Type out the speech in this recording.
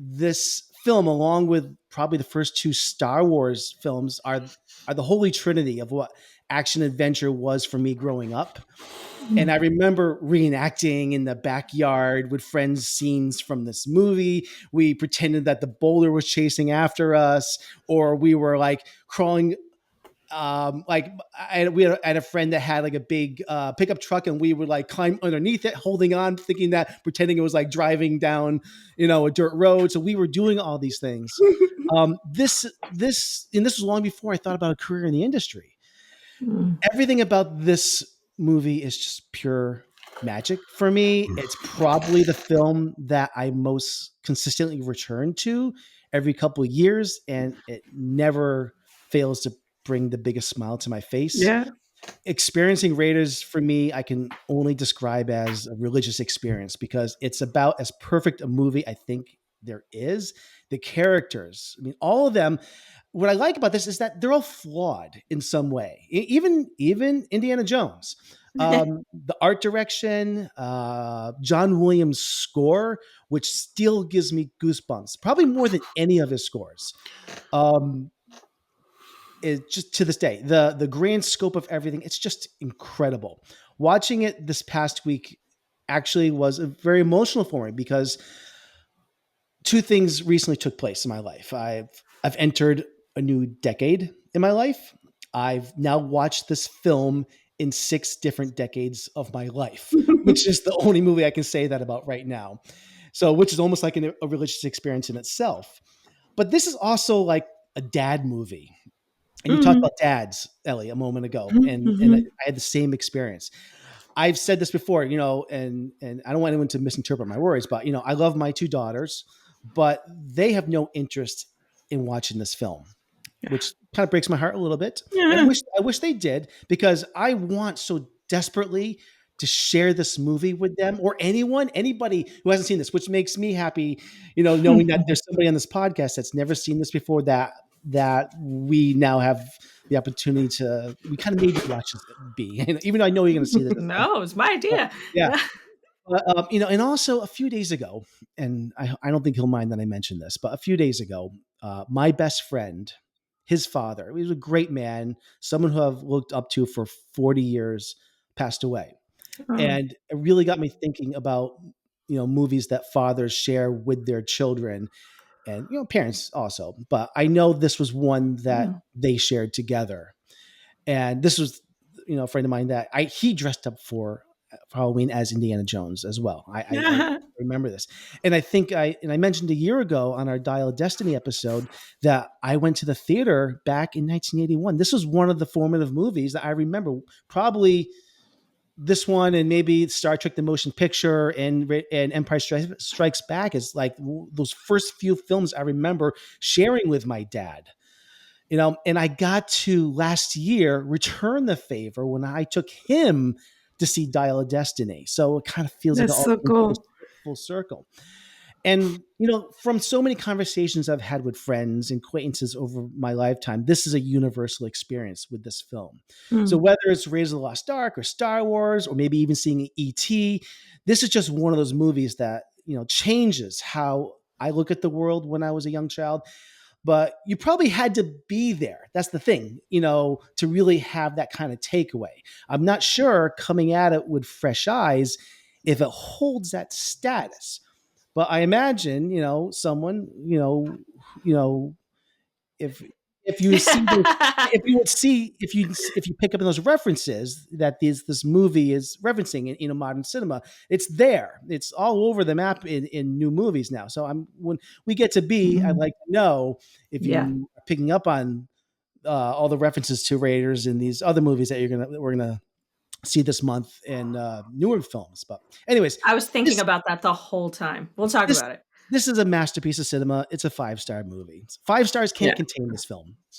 this film, along with probably the first two Star Wars films, are the holy trinity of what action adventure was for me growing up. And I remember reenacting in the backyard with friends scenes from this movie. We pretended that the boulder was chasing after us, or we were like crawling. I had a friend that had like a big pickup truck, and we would like climb underneath it, holding on, thinking that, pretending it was like driving down, a dirt road. So we were doing all these things. This was long before I thought about a career in the industry. Mm. Everything about this movie is just pure magic for me. It's probably the film that I most consistently return to every couple of years, and it never fails to bring the biggest smile to my face. Yeah. Experiencing Raiders for me, I can only describe as a religious experience because it's about as perfect a movie I think there is. The characters, I mean, all of them. What I like about this is that they're all flawed in some way. Even Indiana Jones, the art direction, John Williams' score, which still gives me goosebumps, probably more than any of his scores. It just to this day, the grand scope of everything, it's just incredible. Watching it this past week actually was very emotional for me because two things recently took place in my life. I've entered a new decade in my life. I've now watched this film in 6 different decades of my life, which is the only movie I can say that about right now. So, which is almost like a religious experience in itself. But this is also like a dad movie. And you talked about dads, Ellie, a moment ago, and I had the same experience. I've said this before, and I don't want anyone to misinterpret my words, but I love my 2 daughters, but they have no interest in watching this film, which kind of breaks my heart a little bit. Yeah. I wish they did, because I want so desperately to share this movie with them, or anybody who hasn't seen this, which makes me happy, knowing that there's somebody on this podcast that's never seen this before, that we now have the opportunity to, we kind of made you watch this, B. And even though I know you're going to see this. No, it's my idea. Yeah. And also a few days ago, and I don't think he'll mind that I mentioned this, but a few days ago, my best friend, his father, he was a great man, someone who I've looked up to for 40 years, passed away. And it really got me thinking about, movies that fathers share with their children, and, parents also. But I know this was one that they shared together. And this was, a friend of mine that he dressed up for Halloween as Indiana Jones as well. I remember this. And I think I mentioned a year ago on our Dial of Destiny episode that I went to the theater back in 1981. This was one of the formative movies that I remember. Probably this one, and maybe Star Trek: The Motion Picture and Empire Strikes Back is like those first few films I remember sharing with my dad. And I got to last year return the favor when I took him to see Dial of Destiny. So it kind of feels That's like so cool. Full circle. And, from so many conversations I've had with friends and acquaintances over my lifetime, this is a universal experience with this film. So whether it's Raiders of the Lost Ark or Star Wars, or maybe even seeing E.T., this is just one of those movies that, changes how I look at the world when I was a young child. But you probably had to be there. That's the thing, to really have that kind of takeaway. I'm not sure, coming at it with fresh eyes, if it holds that status. But I imagine, someone, if you see if you pick up on those references that this movie is referencing in modern cinema, it's there. It's all over the map in new movies now. So when we get to B, I'd like to know if you are picking up on all the references to Raiders in these other movies that we're gonna see this month in newer films. But anyways, I was thinking about that the whole time. We'll talk about it. This is a masterpiece of cinema. It's a 5-star movie. 5 stars can't contain this film. So